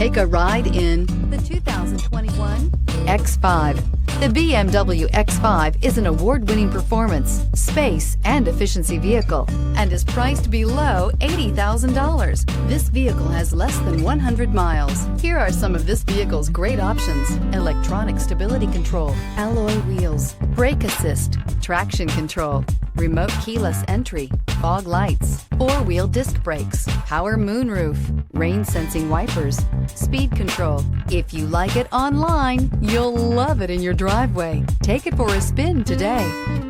Take a ride in the 2021 X5. The BMW X5 is an award-winning performance, space, and efficiency vehicle and is priced below $80,000. This vehicle has less than 100 miles. Here are some of this vehicle's great options: electronic stability control, alloy wheels, brake assist, traction control, remote keyless entry, fog lights, four-wheel disc brakes, power moonroof, rain sensing wipers, speed control. If you like it online, you'll love it in your driveway. Take it for a spin today.